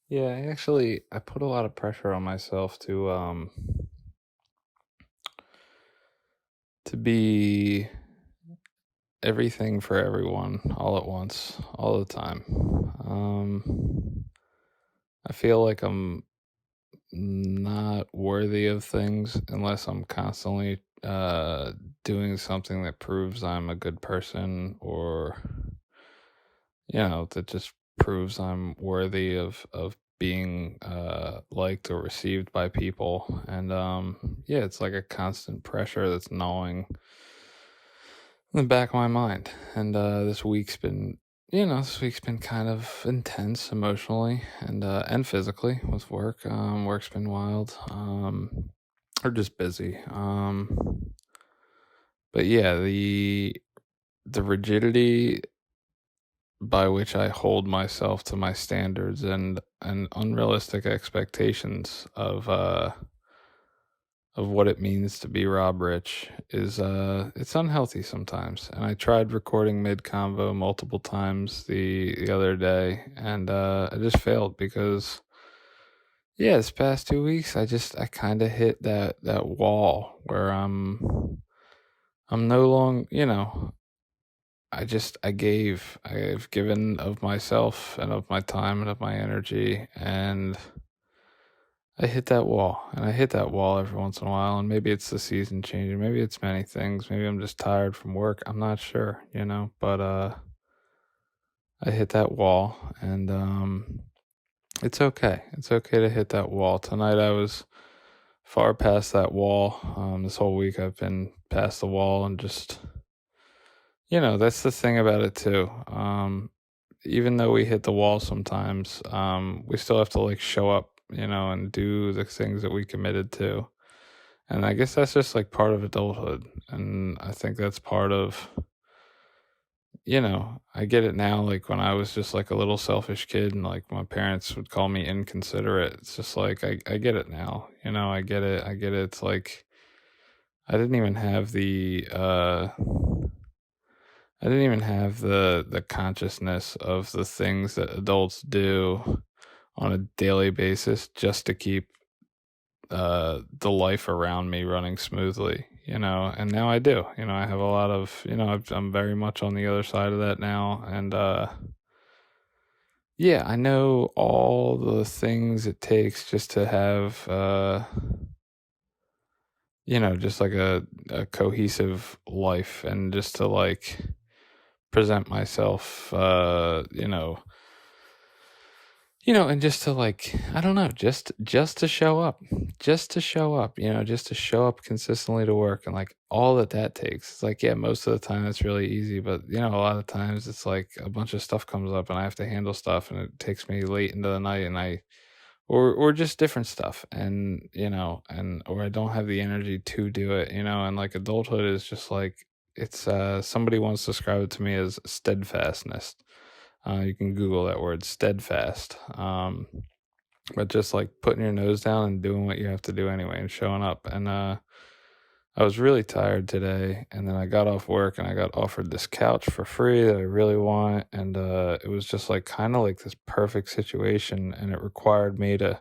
Yeah, I put a lot of pressure on myself to be everything for everyone all at once, all the time. I feel like I'm not worthy of things unless I'm constantly doing something that proves I'm a good person, or that just proves I'm worthy of being liked or received by people. And yeah, it's like a constant pressure that's gnawing in the back of my mind. And this week's been kind of intense emotionally and physically with work. Work's been wild. Or just busy. But yeah, the rigidity by which I hold myself to my standards and unrealistic expectations of what it means to be Rob Rich is it's unhealthy sometimes. And I tried recording Midconvo multiple times the other day, and I just failed because yeah, this past 2 weeks I kind of hit that wall where I'm no long I've given of myself and of my time and of my energy, and I hit that wall. And I hit that wall every once in a while, and maybe it's the season changing, maybe it's many things, maybe I'm just tired from work. I'm not sure, but I hit that wall, and it's okay. It's okay to hit that wall. Tonight I was far past that wall. This whole week I've been past the wall, and just that's the thing about it too. Even though we hit the wall sometimes, we still have to like show up, and do the things that we committed to. And I guess that's just like part of adulthood. And I think that's part of, I get it now. Like when I was just like a little selfish kid and like my parents would call me inconsiderate. It's just like, I get it now. I get it. I get it. It's like, I didn't even have the consciousness of the things that adults do on a daily basis just to keep the life around me running smoothly, and now I do. I have a lot of, I'm very much on the other side of that now, and yeah, I know all the things it takes just to have just like a cohesive life, and just to like present myself and just to like, I don't know, just to show up, just to show up consistently to work, and like all that takes. It's like, yeah, most of the time it's really easy, but a lot of times it's like a bunch of stuff comes up and I have to handle stuff, and it takes me late into the night, and or just different stuff, and or I don't have the energy to do it, and like adulthood is just like, it's somebody once described it to me as steadfastness. You can Google that word, steadfast. But just like putting your nose down and doing what you have to do anyway, and showing up. And I was really tired today, and then I got off work and I got offered this couch for free that I really want, and it was just like kind of like this perfect situation, and it required me to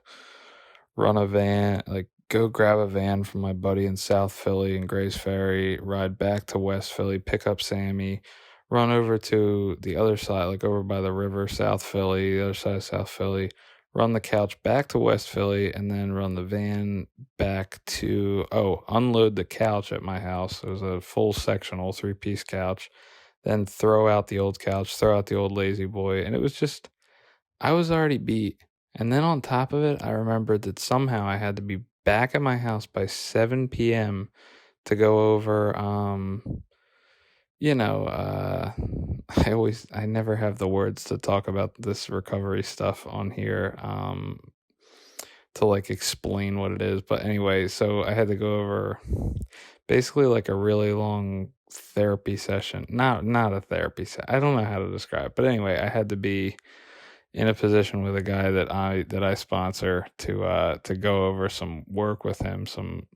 run a van, like go grab a van from my buddy in South Philly and Grays Ferry, ride back to West Philly, pick up Sammy, run over to the other side, like over by the river, South Philly, the other side of South Philly, run the couch back to West Philly, and then run the van back to, unload the couch at my house. It was a full sectional 3-piece couch. Then throw out the old couch, throw out the old lazy boy. And it was just, I was already beat. And then on top of it, I remembered that somehow I had to be back at my house by 7 p.m. to go over, you know, uh, I never have the words to talk about this recovery stuff on here, to like explain what it is. But anyway, so I had to go over basically like a really long therapy session. Not a therapy session. I don't know how to describe, but anyway, I had to be in a position with a guy that I sponsor to go over some work with him, some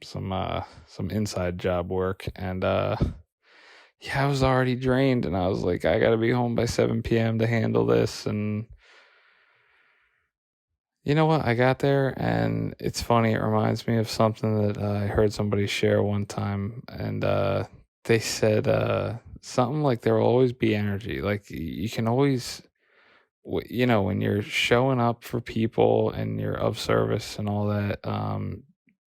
inside job work. And yeah, I was already drained, and I was like, I got to be home by 7 p.m. to handle this. And You know what? I got there, and it's funny. It reminds me of something that I heard somebody share one time, and they said something like there will always be energy. Like you can always, when you're showing up for people and you're of service and all that,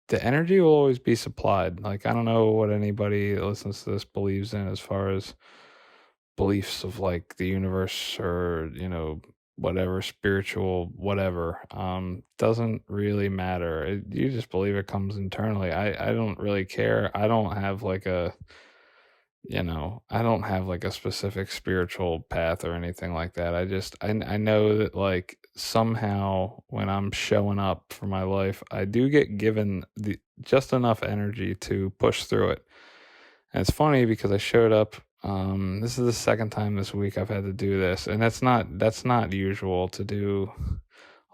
the energy will always be supplied. Like I don't know what anybody that listens to this believes in as far as beliefs of like the universe or whatever spiritual whatever doesn't really matter. You just believe it comes internally. I don't really care. I don't have like a specific spiritual path or anything like that. I know that like somehow when I'm showing up for my life, I do get given the just enough energy to push through it. And it's funny because I showed up. This is the second time this week I've had to do this, and that's not usual to do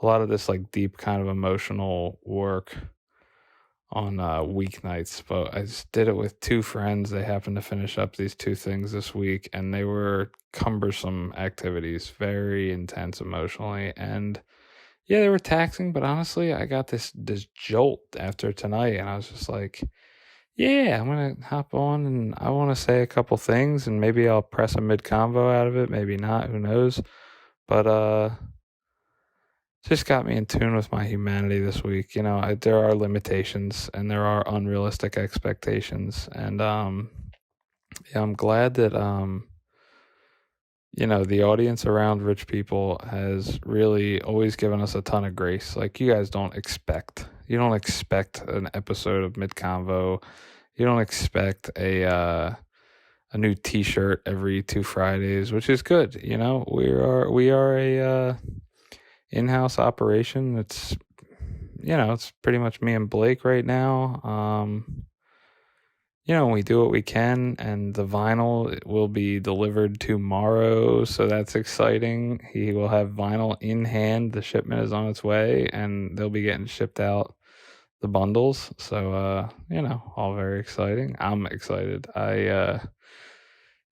a lot of this like deep kind of emotional work on weeknights. But I just did it with two friends. They happened to finish up these two things this week, and they were cumbersome activities, very intense emotionally, and yeah, they were taxing. But honestly, I got this jolt after tonight, and I was just like, yeah, I'm gonna hop on and I want to say a couple things and maybe I'll press a mid-convo out of it, maybe not, who knows. But just got me in tune with my humanity this week. There are limitations and there are unrealistic expectations, and yeah, I'm glad that the audience around rich people has really always given us a ton of grace. Like you don't expect an episode of Midconvo. You don't expect a new T-shirt every 2 Fridays, which is good. We are a in-house operation. It's pretty much me and Blake right now. We do what we can, and the vinyl will be delivered tomorrow, so that's exciting. He will have vinyl in hand. The shipment is on its way, and they'll be getting shipped out the bundles. So, all very exciting. I'm excited. I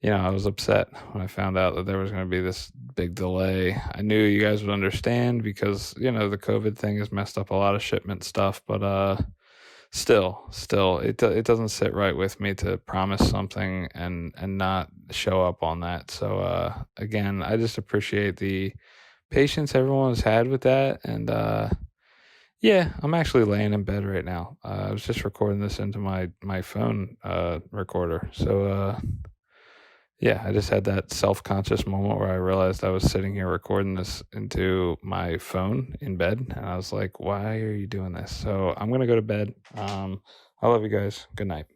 was upset when I found out that there was going to be this big delay. I knew you guys would understand because, the COVID thing has messed up a lot of shipment stuff, but, still, it doesn't sit right with me to promise something and not show up on that. So, again, I just appreciate the patience everyone's had with that. And, yeah, I'm actually laying in bed right now. I was just recording this into my phone recorder. So yeah, I just had that self-conscious moment where I realized I was sitting here recording this into my phone in bed, and I was like, "Why are you doing this?" So I'm gonna go to bed. I love you guys. Good night.